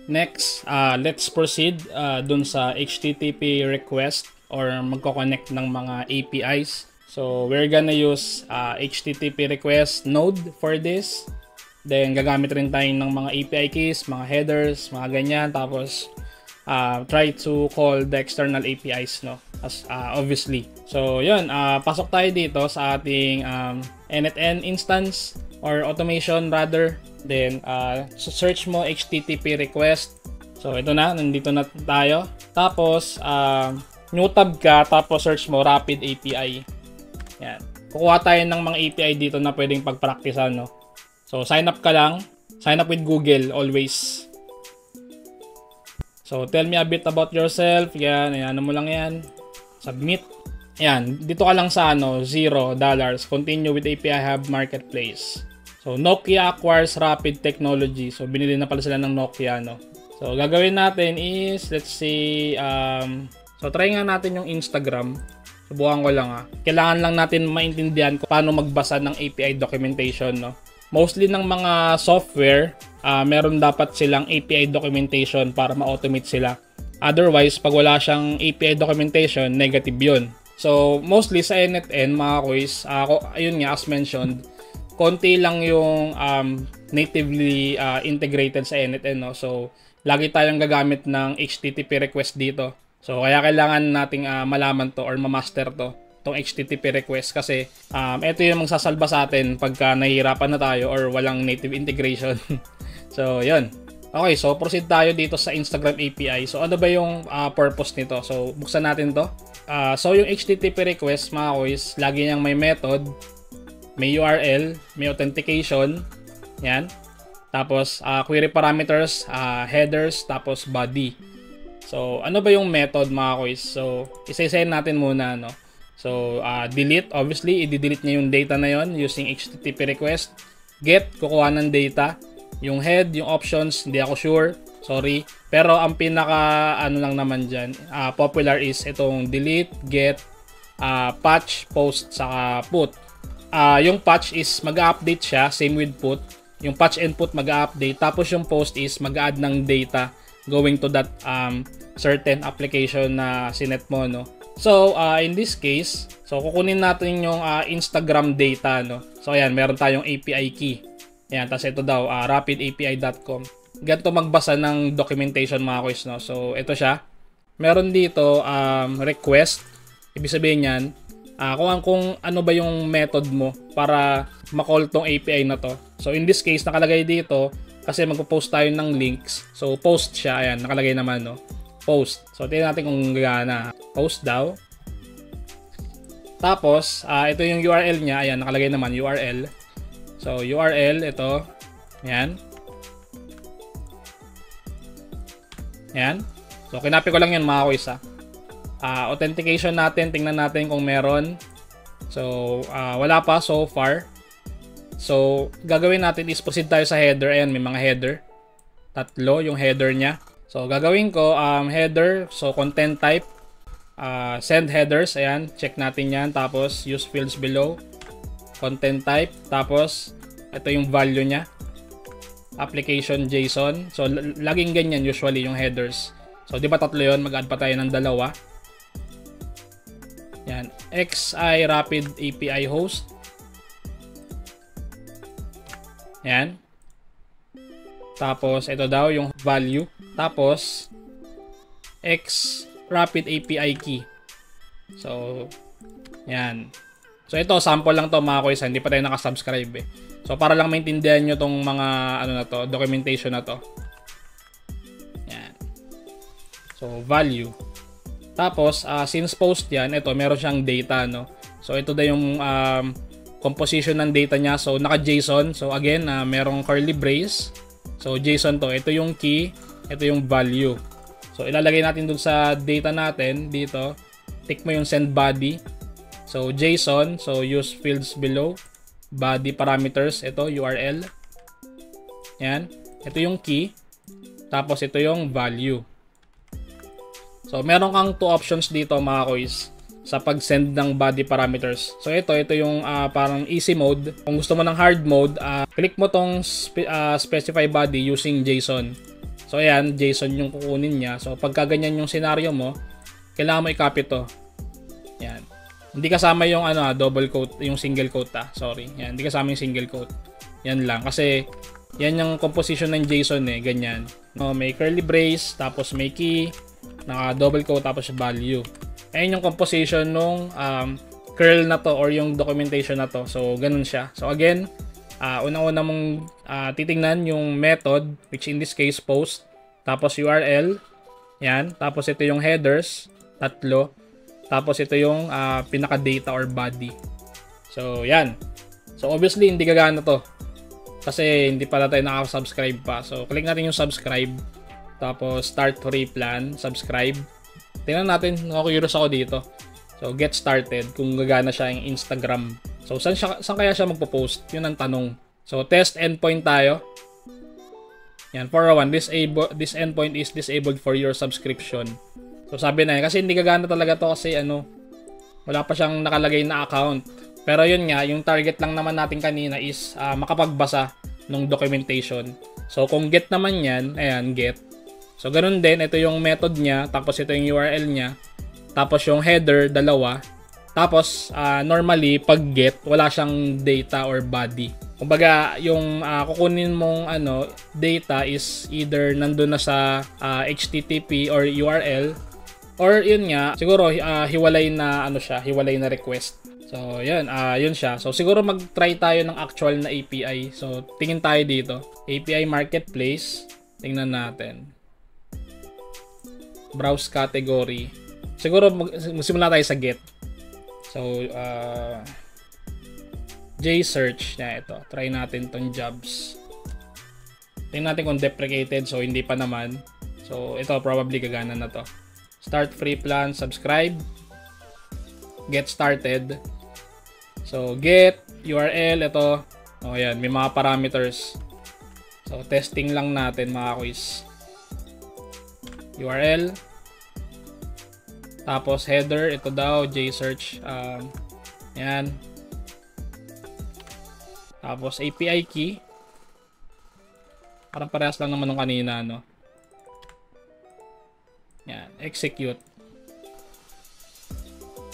Next, let's proceed dun sa HTTP request or magko-connect ng mga APIs. So, we're gonna use HTTP request node for this. Then, gagamit rin tayo ng mga API keys, mga headers, mga ganyan. Tapos, try to call the external APIs, no? As, obviously. So, yun. Pasok tayo dito sa ating NetN instance or automation rather. Then, search mo HTTP request. So, ito na. Nandito na tayo. Tapos, new tab ka. Tapos, search mo Rapid API. Yan. Kukuha tayo ng mga API dito na pwedeng pagpraktisan, no? So, sign up ka lang. Sign up with Google always. So, tell me a bit about yourself. Yan. Ano mo lang yan. Submit. Yan. Dito ka lang sa $0. Continue with API Hub Marketplace. So, Nokia acquires Rapid Technology. So, binili na pala sila ng Nokia, no? So, gagawin natin is, let's see, so, try nga natin yung Instagram. Subukan ko lang, Kailangan lang natin maintindihan kung paano magbasa ng API documentation, no? Mostly ng mga software, meron dapat silang API documentation para ma-automate sila. Otherwise, pag wala siyang API documentation, negative yun. So, mostly sa NetN, mga quiz, ayun nga, as mentioned, konti lang yung natively integrated sa NetN, no? So, lagi tayong gagamit ng HTTP request dito. So, kaya kailangan nating malaman to or ma-master to, itong HTTP request kasi ito yung magsasalba sa atin pagka nahihirapan na tayo or walang native integration. So, yun. Okay, so proceed tayo dito sa Instagram API. So, ano ba yung purpose nito? So, buksan natin to. So, yung HTTP request, mga quiz, lagi niyang may method, may URL, may authentication, yan. Tapos, query parameters, headers, tapos body. So, ano ba yung method, mga quiz? So, isa-isayin natin muna, no? So, delete, obviously, i-delete niya yung data na yon using HTTP request. Get, kukuha ng data. Yung head, yung options, hindi ako sure. Sorry. Pero, ang pinaka, lang naman dyan, popular is itong delete, get, patch, post, saka put. Yung patch is mag-update siya, same with put. Yung patch and put mag-update. Tapos, yung post is mag-add ng data going to that certain application na sinet mo, no? So, in this case, so kukunin natin yung Instagram data, no? So, ayan, meron tayong API key. Ayan, tapos ito daw, rapidapi.com. Ganito magbasa ng documentation, mga quiz, no? So, ito siya. Meron dito, request. Ibig sabihin yan, kung ano ba yung method mo para ma-call tong API na to. So, in this case, nakalagay dito, kasi magpo-post tayo ng links. So, post siya. Ayan, nakalagay naman, no? Post. So, tingnan natin kung gagana. Post daw. Tapos, ito yung URL niya. Ayan, nakalagay naman URL. So, URL, ito. Ayan. Ayan. So, kinapit ko lang yan, mga quiz, authentication natin. Tingnan natin kung meron. So, wala pa so far. So, gagawin natin is proceed tayo sa header. Ayan, may mga header. Tatlo yung header niya. So, gagawin ko, header, so content type, send headers, ayan, check natin yan, tapos use fields below, content type, tapos ito yung value niya, application JSON, so laging ganyan usually yung headers. So, di ba tatlo yun, mag-add pa tayo ng dalawa. Yan, XI Rapid API host. Yan. Tapos, ito daw yung value. Tapos, X Rapid API key. So, yan. So, ito, sample lang to, mga quiz. Hindi pa tayo nakasubscribe, So, para lang maintindihan nyo tong mga, na to, documentation na to. Yan. So, value. Tapos, since post yan, ito, meron siyang data, no? So, ito daw yung composition ng data niya. So, naka-JSON. So, again, merong curly brace. So, JSON to. Ito yung key. Ito yung value. So, ilalagay natin dun sa data natin. Dito. Tick mo yung send body. So, JSON. So, use fields below. Body parameters. Ito, URL. Yan. Ito yung key. Tapos, ito yung value. So, meron kang two options dito, mga quiz, sa pag-send ng body parameters. So, ito yung parang easy mode. Kung gusto mo ng hard mode, click mo tong specify body using JSON. So ayan, JSON yung kukunin niya. So pagka ganyan yung scenario mo, kailangan mo i-copy to. Yan. Hindi kasama yung double quote, yung single quote Sorry. Yan, hindi kasama yung single quote. Yan lang kasi yan yung composition ng JSON ganyan. No, may curly brace, tapos may key, naka double quote tapos value. Ayun yung composition nung curl na to or yung documentation na to. So ganun siya. So again, una-una mong titingnan yung method, which in this case post, tapos URL, yan, tapos ito yung headers, 3, tapos ito yung pinaka-data or body. So yan. So obviously hindi gagana to kasi hindi pala tayo nakaka-subscribe pa. So click natin yung subscribe, tapos start free plan, subscribe. Tingnan natin, curious ako dito. So get started kung gagana siya yung Instagram. So saan kaya siya magpo-post? Yun ang tanong. So test endpoint tayo. Yan, 401, this endpoint is disabled for your subscription. So sabi na kasi hindi gagana talaga to kasi wala pa siyang nakalagay na account. Pero yun nga, yung target lang naman natin kanina is makapagbasa ng documentation. So kung get naman yan, ayan, get. So ganun din, ito yung method niya, tapos ito yung URL niya, tapos yung header, 2. Tapos normally pag get, wala siyang data or body. Kumbaga, yung kukunin mong data is either nandun na sa HTTP or URL, or yun nga, siguro hiwalay na hiwalay na request. So yun, yun siya. So siguro mag-try tayo ng actual na API. So tingin tayo dito, API Marketplace. Tingnan natin. Browse category. Siguro magsimula tayo sa get. So J-search na ito. Try natin tong jobs. Tingnan natin kung deprecated. So hindi pa naman. So ito probably gagana na to. Start free plan, subscribe. Get started. So get URL ito. Oh yan, may mga parameters. So testing lang natin mga quiz. URL. Tapos header ito daw J-search. Yan. Tapos API key. Parang parehas lang naman nung kanina, no? Yan, execute.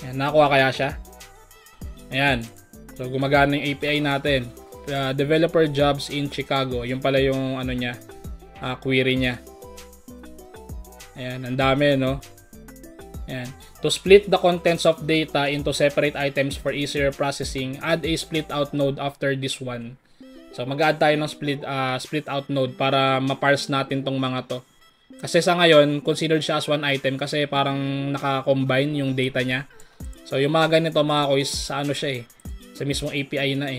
Yan, nakuha kaya siya? Ayan. So gumagana yung API natin. Developer jobs in Chicago. Yung pala yung niya, query niya. Ayan, ang dami, no? Ayan. To split the contents of data into separate items for easier processing, add a split out node after this one. So mag-add tayo ng split out node para ma-parse natin tong mga to. Kasi sa ngayon, considered siya as one item kasi parang naka-combine yung data niya. So yung mga ganito mga quiz, sa siya sa mismong API na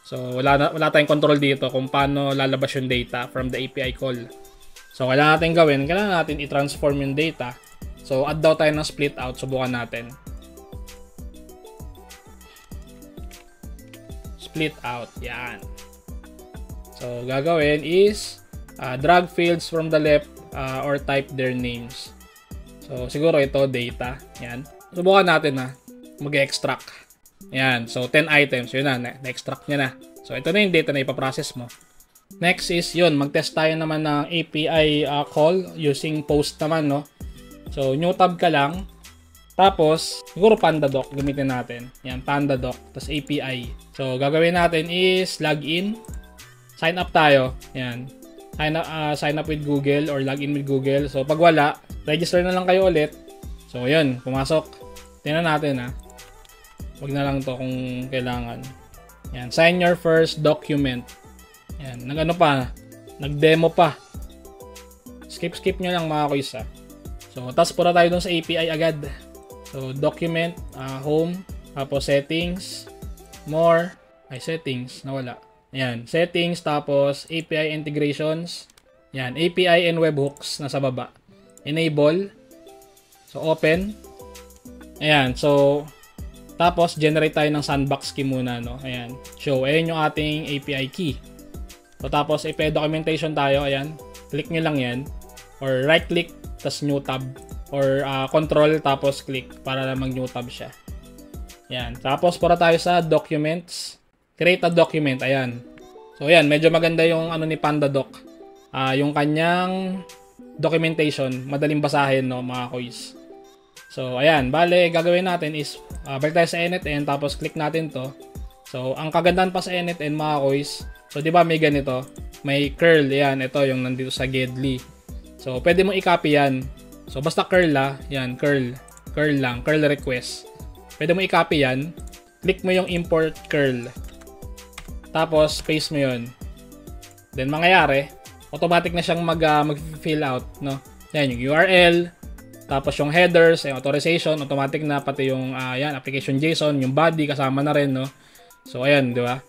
So wala tayong control dito kung paano lalabas yung data from the API call. So kailangan natin i-transform yung data. So add daw tayo ng split out, subukan natin. Split out, yan. So gagawin is drag fields from the left or type their names. So siguro ito data, yan. Subukan natin mag-extract. Yan, so 10 items, yun na-extract niya na. So ito na yung data na ipaprocess mo. Next is yun, mag-test tayo naman ng API call using post naman, no? So new tab ka lang. Tapos siguro PandaDoc gamitin natin. Yan, PandaDoc, tapos API. So gagawin natin is login. Sign up tayo. Yan. Sign up with Google or login with Google. So pag wala, register na lang kayo ulit. So yun, pumasok. Tingnan natin Wag na lang to kung kailangan. Yan, sign your first document. Yan, nag-demo pa. Skip nyo lang mga quiz So, tas pura tayo dun sa API agad. So, document, home, tapos settings, more, settings, nawala. Yan, settings, tapos API integrations. Yan, API and webhooks nasa baba. Enable. So, open. Ayan, so tapos generate tayo ng sandbox key muna, no? Ayan, show. Ayan yung ating API key. So tapos API documentation tayo, ayan. Click nyo lang yan. Or right click, tas new tab. Or control, tapos click para mag-new tab siya. Ayan, tapos para tayo sa documents. Create a document, ayan. So ayan, medyo maganda yung ni PandaDoc. yung kanyang documentation, madaling basahin, no, mga kois. So, ayan, bale, gagawin natin is, balik tayo sa NetN, tapos click natin to. So, ang kagandahan pa sa NetN, mga kois, so, di ba may ganito? May curl, yan, ito, yung nandito sa Gedli. So, pwede mong i-copy yan. So, basta curl, yan, curl lang, curl request. Pwede mo i-copy yan, click mo yung import curl. Tapos, paste mo yun. Then, mangyayari, automatic na siyang mag-fill out, no? Yan, yung URL, tapos yung headers, yung authorization, automatic na, pati yung, yan, application JSON, yung body, kasama na rin, no? So, ayan, di ba?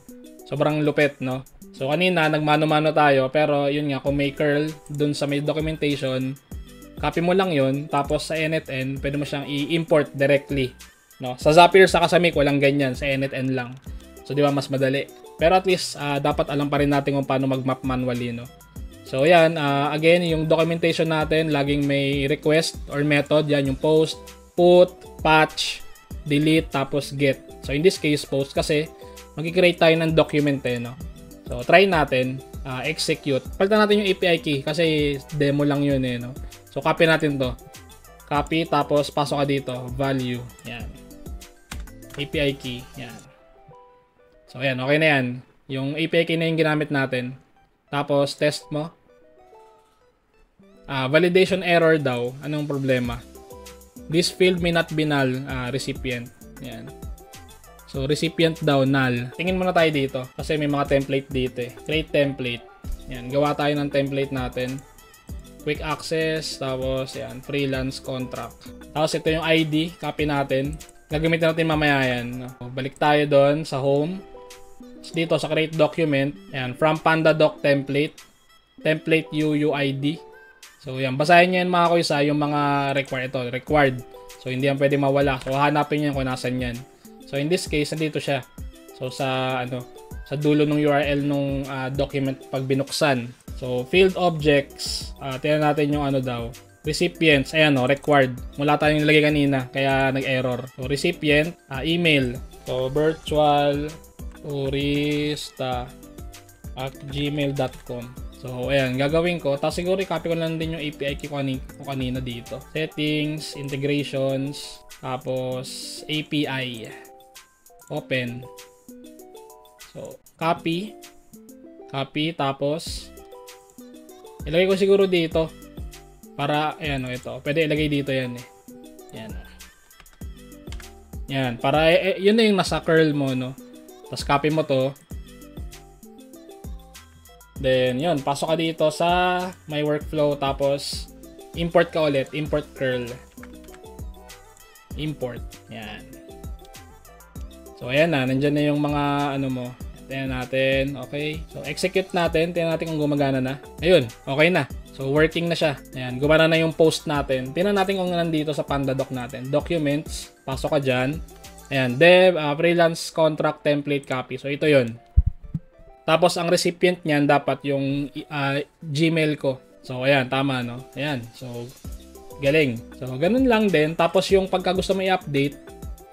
Sobrang lupit, no? So, kanina, nagmano-mano tayo, pero yun nga, kung may curl dun sa may documentation, copy mo lang yun, tapos sa NetN, pwede mo siyang i-import directly, no? Sa Zapier, sa Kasamic, walang ganyan, sa NetN lang. So, di ba, mas madali. Pero at least, dapat alam pa rin natin kung paano mag-map manually, no? So, yan, again, yung documentation natin, laging may request or method, yan, yung post, put, patch, delete, tapos get. So, in this case, post kasi, mag-create tayo ng document, no? So, try natin, execute. Palitan natin yung API key, kasi demo lang yun, no? So, copy natin to. Copy, tapos pasok ka dito, value, yan. API key, yan. So, ayan, okay na yan. Yung API key na yung ginamit natin. Tapos, test mo. Validation error daw. Anong problema? This field may not be null, recipient. Yan. So, recipient daw, null. Tingin muna tayo dito. Kasi may mga template dito eh. Create template. Yan. Gawa tayo ng template natin. Quick access. Tapos, yan. Freelance contract. Tapos, ito yung ID. Copy natin. Gagamitin natin mamaya yan. Balik tayo doon sa home. Dito sa create document, ayan, from PandaDoc template, template UUID. So, yan, basahin nyo yan mga kuya, yung mga required. So, hindi yan pwede mawala. So, hanapin nyo kung nasan yan. So, in this case, nandito siya. So, sa dulo ng URL nung document pag binuksan. So, field objects, tingnan natin yung daw. Recipients, ayan required. Mula tayong nilagay kanina, kaya nag-error. So, recipient, email. So, virtual turista@gmail.com. So, ayan, gagawin ko. Tapos siguro i-copy ko lang din yung API key ko kanina dito. Settings, integrations, tapos API. Open. So, copy, tapos ilagay ko siguro dito. Para, ayan ito. Pwede ilagay dito yan eh. Ayan. Yan, para, yun na yung nasa curl mo, no? Tapos copy mo to. Then, yun. Pasok ka dito sa my workflow. Tapos, import ka ulit. Import curl. Import. Yan. So, ayan na. Nandyan na yung mga mo. Tingnan natin. Okay. So, execute natin. Tingnan natin kung gumagana na. Ayun. Okay na. So, working na siya. Ayan. Gumana na yung post natin. Tingnan natin kung nandito sa PandaDoc natin. Documents. Pasok ka dyan. Ayan, dev, freelance contract template copy. So, ito yon. Tapos, ang recipient niyan dapat yung Gmail ko. So, ayan, tama, no? Ayan, so, galing. So, ganun lang din. Tapos, yung pagka gusto mo i-update,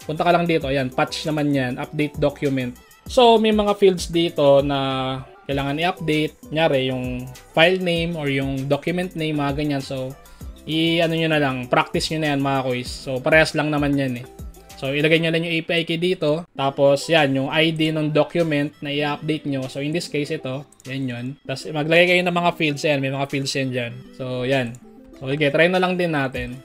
punta ka lang dito. Ayan, patch naman yan. Update document. So, may mga fields dito na kailangan i-update. Kunyari, yung file name or yung document name, mga ganyan. So, nyo na lang. Practice nyo na yan, mga kuys. So, parehas lang naman yan eh. So, ilagay nyo lang yung API key dito. Tapos, yan, yung ID ng document na i-update nyo. So, in this case, ito. Yan yun. Tapos, maglagay kayo ng mga fields. Yan, may mga fields yan dyan. So, yan. So, okay, try na lang din natin.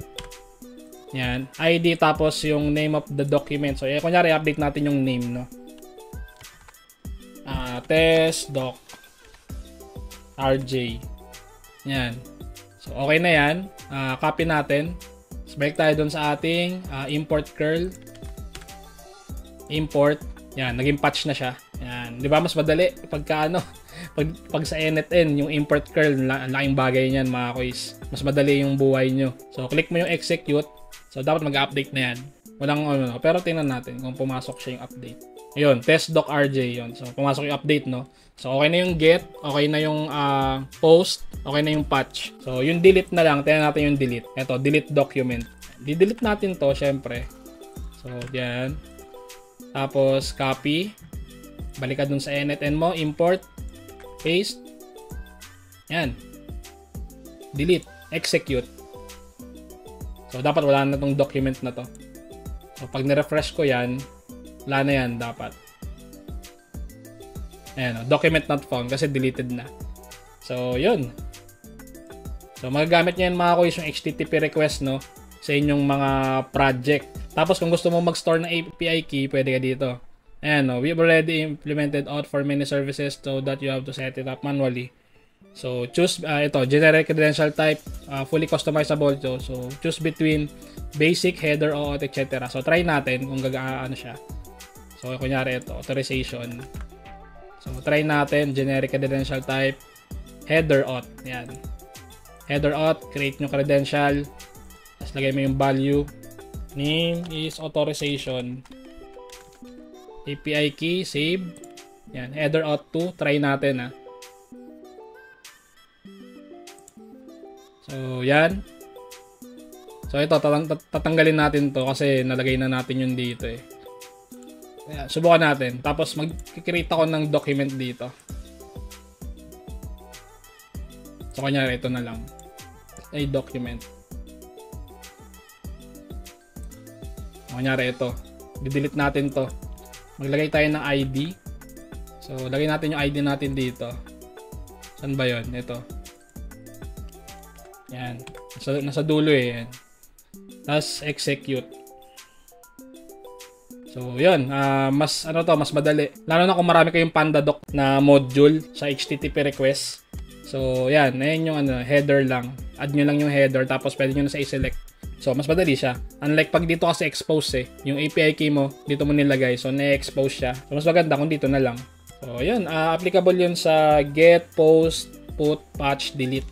Yan. ID, tapos yung name of the document. So, kunyari, update natin yung name, no? Test doc RJ. Yan. So, okay na yan. Copy natin. So, balik tayo dun sa ating import curl. Import. Yan, naging patch na siya. Yan, 'di ba mas madali pagka pag sa NetN yung import curl, ang laking bagay niyan, mga kuys. Mas madali yung buhay nyo. So, click mo yung execute. So, dapat mag-update na yan. Walang pero tingnan natin kung pumasok siya yung update. Ayun, test doc RJ yun. So, pumasok yung update, no? So, okay na yung get, okay na yung post, okay na yung patch. So, yung delete na lang, tingnan natin yung delete. Ito, delete document. Di-delete natin to, syempre. So, yan. Tapos, copy. Balik ka dun sa NetN mo, import, paste. Yan. delete, execute. So, dapat wala na tong document na to. So, pag nirefresh ko yan, wala na yan dapat. Ayan, document not found kasi deleted na. So, yun. So, magagamit nyo yan mga kuys yung HTTP request, no, sa inyong mga project. Tapos, kung gusto mo mag-store ng API key, pwede ka dito. Ayan, no, we've already implemented auth for many services so that you have to set it up manually. So, choose, ito, generic credential type, fully customizable. So, choose between basic, header, auth, etc. So, try natin kung gagaano siya. So, kunyari ito, authorization. So, try natin, generic credential type, header, auth. Yan. Header, auth, create nyo credential. Tapos, lagay mo yung value. Name is authorization. API key, save. Yan, header, auth 2. Try natin, So, yan. So, ito, tatanggalin natin to kasi nalagay na natin yun dito eh. Ayan, subukan natin. Tapos, mag-create ako ng document dito. So, kanyari, ito na lang. Ay, document. So, kanyari, ito. Didelete natin to. Maglagay tayo ng ID. So, lagay natin yung ID natin dito. Saan ba yun? Ito. Yan. Nasa dulo eh. Yan. Tapos execute. So, yun. Mas madali. Lalo na kung marami kayong PandaDoc na module sa HTTP request. So, yan. Ayan yung header lang. Add nyo lang yung header. Tapos, pwede nyo na sa i-select. So, mas madali siya. Unlike pag dito kasi expose eh. Yung API key mo, dito mo nilagay. So, na-expose siya. So, mas maganda kung dito na lang. So, yun. Applicable yun sa get, post, put, patch, delete.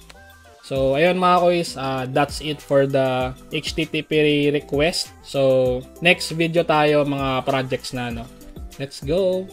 So, ayun mga kuys, that's it for the HTTP request. So, next video tayo mga projects na, no? Let's go!